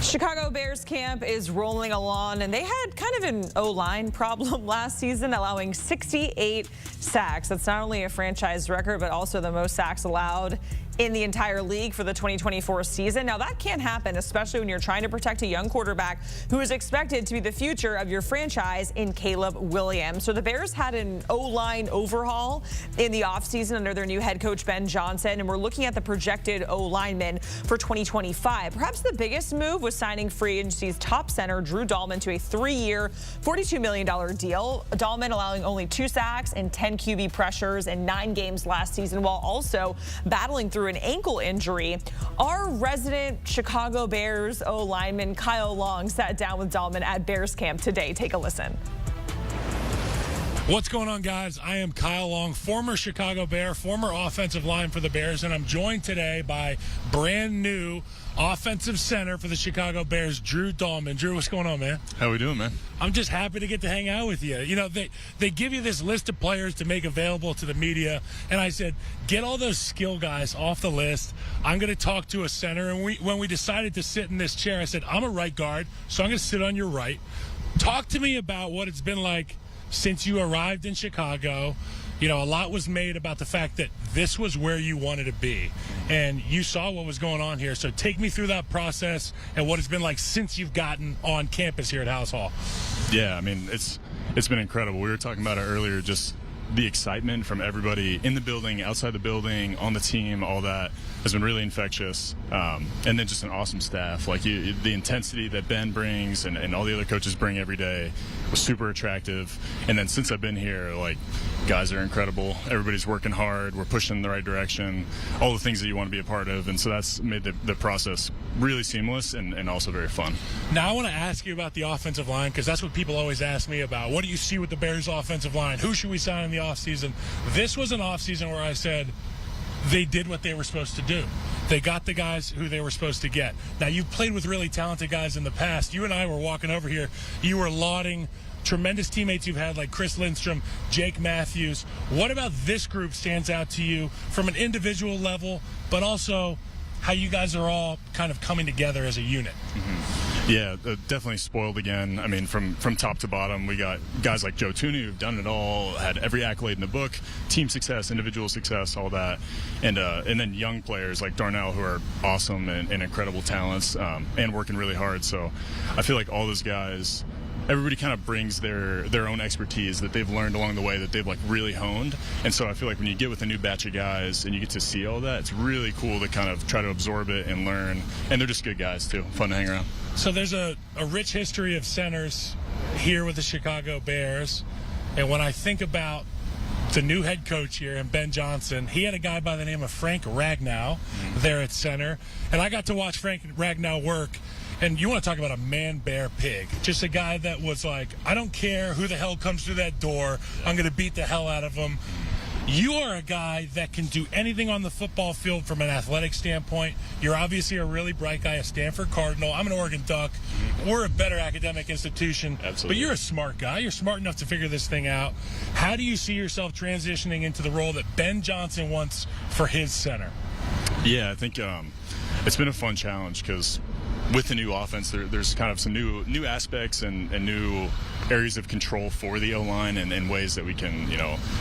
Chicago Bears camp is rolling along, and they had kind of an O-line problem last season, allowing 68 sacks. That's not only a franchise record, but also the most sacks allowed in the entire league for the 2024 season. Now, that can't happen, especially when you're trying to protect a young quarterback who is expected to be the future of your franchise in Caleb Williams. So the Bears had an O-line overhaul in the offseason under their new head coach, Ben Johnson, and we're looking at the projected O-linemen for 2025. Perhaps the biggest move was signing free agency's top center, Drew Dalman, to a 3-year, $42 million deal. Dalman allowing only 2 sacks and 10 QB pressures in 9 games last season, while also battling through an ankle injury. Our resident Chicago Bears O-lineman Kyle Long sat down with Dalman at Bears camp today. Take a listen. What's going on, guys? I am Kyle Long, former Chicago Bear, former offensive line for the Bears, and I'm joined today by brand new offensive center for the Chicago Bears, Drew Dalman. Drew, what's going on, man? How we doing, man? I'm just happy to get to hang out with you. You know, they give you this list of players to make available to the media, and I said, get all those skill guys off the list. I'm going to talk to a center, and when we decided to sit in this chair, I said, I'm a right guard, so I'm going to sit on your right. Talk to me about what it's been like since you arrived in Chicago. You know, a lot was made about the fact that this was where you wanted to be, and you saw what was going on here. So take me through that process and what it's been like since you've gotten on campus here at House Hall. Yeah, I mean, it's been incredible. We were talking about it earlier, just the excitement from everybody in the building, outside the building, on the team, all that has been really infectious. And then just an awesome staff. Like the intensity that Ben brings and all the other coaches bring every day was super attractive. And then since I've been here, like, guys are incredible. Everybody's working hard. We're pushing in the right direction. All the things that you want to be a part of. And so that's made the process really seamless and also very fun. Now, I want to ask you about the offensive line, because that's what people always ask me about. What do you see with the Bears offensive line? Who should we sign in the offseason? This was an offseason where I said they did what they were supposed to do. They got the guys who they were supposed to get. Now, you've played with really talented guys in the past. You and I were walking over here. You were lauding tremendous teammates you've had like Chris Lindstrom, Jake Matthews. What about this group stands out to you from an individual level, but also how you guys are all kind of coming together as a unit? Yeah, definitely spoiled again. I mean, from top to bottom, we got guys like Joe Tooney who've done it all, had every accolade in the book, team success, individual success, all that. And then young players like Darnell who are awesome and incredible talents and working really hard. So I feel like all those guys, everybody kind of brings their own expertise that they've learned along the way that they've like really honed. And so I feel like when you get with a new batch of guys and you get to see all that, it's really cool to kind of try to absorb it and learn. And they're just good guys too, fun to hang around. So there's a rich history of centers here with the Chicago Bears. And when I think about the new head coach here and Ben Johnson, he had a guy by the name of Frank Ragnow there at center. And I got to watch Frank Ragnow work. And you want to talk about a man, bear, pig. Just a guy that was like, I don't care who the hell comes through that door. I'm going to beat the hell out of him. You are a guy that can do anything on the football field from an athletic standpoint. You're obviously a really bright guy, a Stanford Cardinal. I'm an Oregon Duck. We're a better academic institution. Absolutely. But you're a smart guy. You're smart enough to figure this thing out. How do you see yourself transitioning into the role that Ben Johnson wants for his center? Yeah, I think it's been a fun challenge because with the new offense, there's kind of some new aspects and new areas of control for the O-line and ways that we can,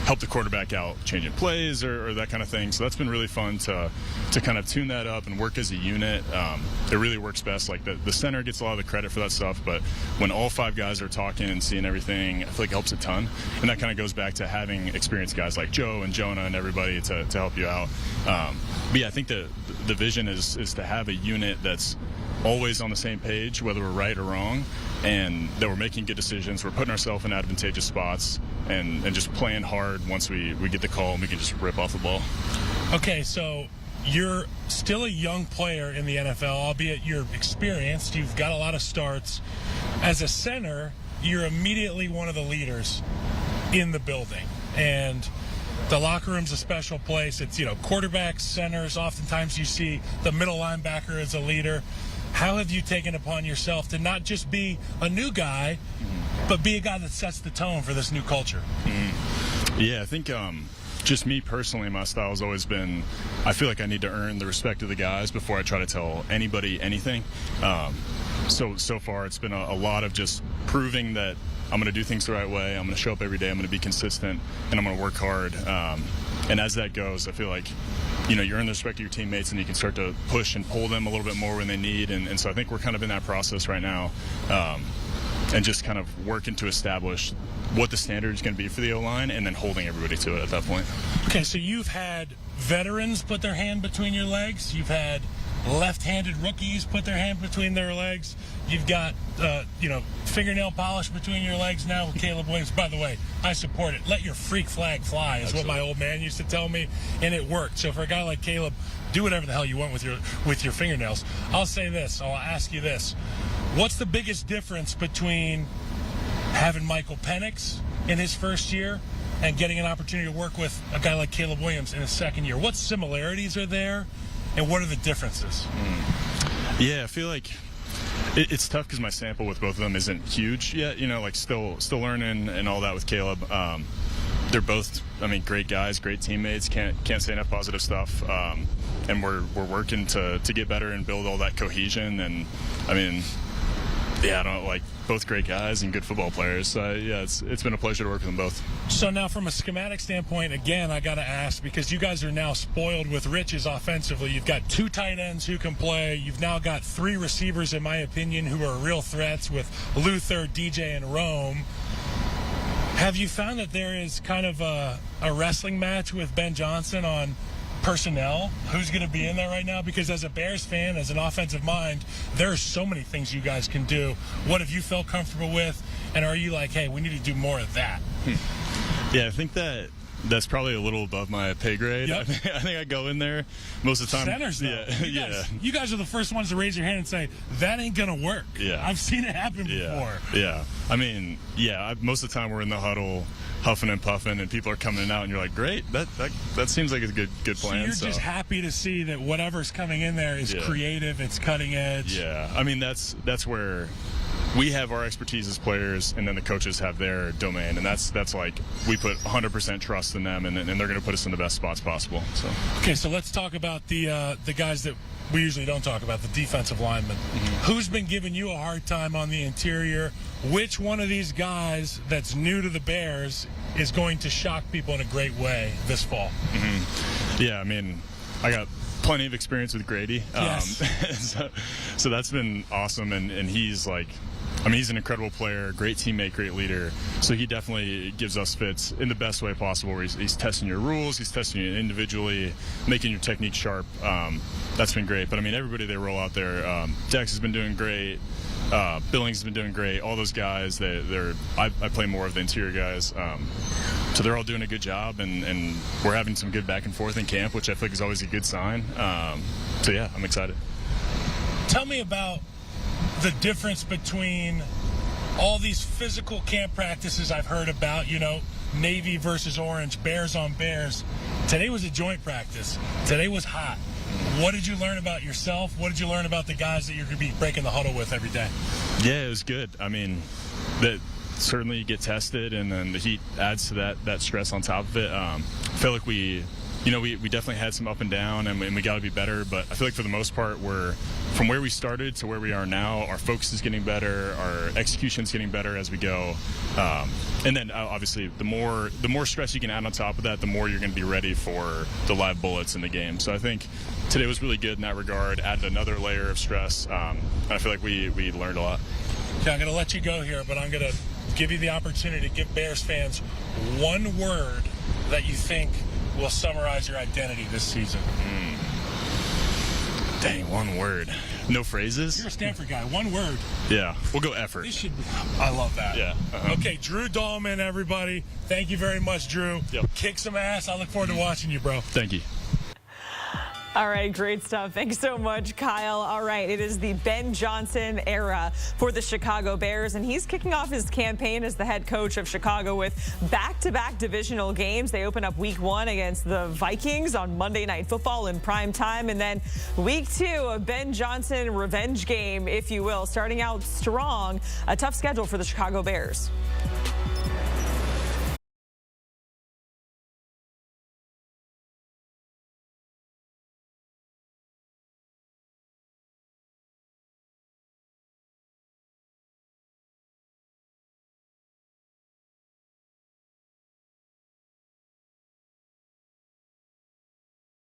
help the quarterback out changing plays or that kind of thing. So that's been really fun to kind of tune that up and work as a unit. It really works best. Like the center gets a lot of the credit for that stuff, but when all 5 guys are talking and seeing everything, I feel like it helps a ton. And that kind of goes back to having experienced guys like Joe and Jonah and everybody to help you out. But yeah, I think the vision is to have a unit that's always on the same page, whether we're right or wrong, and that we're making good decisions, we're putting ourselves in advantageous spots, and just playing hard once we get the call and we can just rip off the ball. Okay, so you're still a young player in the NFL, albeit you're experienced. You've got a lot of starts. As a center, you're immediately one of the leaders in the building, and the locker room's a special place. It's, quarterbacks, centers. Oftentimes you see the middle linebacker as a leader. How have you taken upon yourself to not just be a new guy, but be a guy that sets the tone for this new culture? Yeah, I think just me personally, my style has always been, I feel like I need to earn the respect of the guys before I try to tell anybody anything. so far it's been a lot of just proving that I'm going to do things the right way. I'm going to show up every day. I'm going to be consistent, and I'm going to work hard. And as that goes, I feel like, you earn the respect of your teammates, and you can start to push and pull them a little bit more when they need. And so I think we're kind of in that process right now, and just kind of working to establish what the standard is going to be for the O-line, and then holding everybody to it at that point. Okay, so you've had veterans put their hand between your legs. You've had left-handed rookies put their hand between their legs. You've got, fingernail polish between your legs now with Caleb Williams. By the way, I support it. Let your freak flag fly is Absolutely. what my old man used to tell me, and it worked. So for a guy like Caleb, do whatever the hell you want with your fingernails. I'll say this. I'll ask you this. What's the biggest difference between having Michael Penix in his first year and getting an opportunity to work with a guy like Caleb Williams in his second year? What similarities are there, and what are the differences? Yeah, I feel like it's tough because my sample with both of them isn't huge yet. Still learning and all that with Caleb. They're both, great guys, great teammates. Can't say enough positive stuff. And we're working to get better and build all that cohesion. And both great guys and good football players. So it's been a pleasure to work with them both. So now from a schematic standpoint, again, I got to ask, because you guys are now spoiled with riches offensively. You've got 2 tight ends who can play. You've now got 3 receivers, in my opinion, who are real threats with Luther, DJ, and Rome. Have you found that there is kind of a wrestling match with Ben Johnson on personnel? Who's going to be in there right now? Because as a Bears fan, as an offensive mind, there are so many things you guys can do. What have you felt comfortable with? And are you like, hey, we need to do more of that? Yeah, I think that's probably a little above my pay grade. Yep. I think I go in there most of the time. Centers, though. You guys are the first ones to raise your hand and say, that ain't going to work. Yeah. I've seen it happen before. Yeah. Most of the time we're in the huddle huffing and puffing, and people are coming out, and you're like, great, that seems like a good plan. So you're just happy to see that whatever's coming in there is creative, it's cutting edge. Yeah, that's where we have our expertise as players, and then the coaches have their domain, and that's like we put 100% trust in them, and they're going to put us in the best spots possible. So okay, so let's talk about the guys that we usually don't talk about, the defensive linemen. Who's been giving you a hard time on the interior? Which one of these guys that's new to the Bears is going to shock people in a great way this fall? Yeah, I got plenty of experience with Grady. Yes. So that's been awesome, and he's like, he's an incredible player, great teammate, great leader. So he definitely gives us fits in the best way possible, where he's testing your rules, he's testing you individually, making your technique sharp. That's been great. But everybody they roll out there, Dex has been doing great. Billings has been doing great. All those guys, I play more of the interior guys. So they're all doing a good job, and we're having some good back and forth in camp, which I feel like is always a good sign. So yeah, I'm excited. Tell me about the difference between all these physical camp practices I've heard about, Navy versus Orange, Bears on Bears. Today was a joint practice. Today was hot. What did you learn about yourself? What did you learn about the guys that you're going to be breaking the huddle with every day? Yeah, it was good. That certainly you get tested, and then the heat adds to that stress on top of it. I feel like we definitely had some up and down, and we got to be better. But I feel like for the most part, we're from where we started to where we are now. Our focus is getting better. Our execution's getting better as we go. And then obviously, the more stress you can add on top of that, the more you're going to be ready for the live bullets in the game. So I think today was really good in that regard. Added another layer of stress. And I feel like we learned a lot. Okay, I'm going to let you go here, but I'm going to give you the opportunity to give Bears fans one word that you think will summarize your identity this season. Dang, one word. No phrases? You're a Stanford guy. One word. Yeah, we'll go effort. I love that. Yeah. Okay, Drew Dalman, everybody. Thank you very much, Drew. Yep. Kick some ass. I look forward to watching you, bro. Thank you. All right, great stuff. Thanks so much, Kyle. All right, it is the Ben Johnson era for the Chicago Bears, and he's kicking off his campaign as the head coach of Chicago with back-to-back divisional games. They open up week 1 against the Vikings on Monday Night Football in prime time, and then week 2, a Ben Johnson revenge game, if you will, starting out strong. A tough schedule for the Chicago Bears.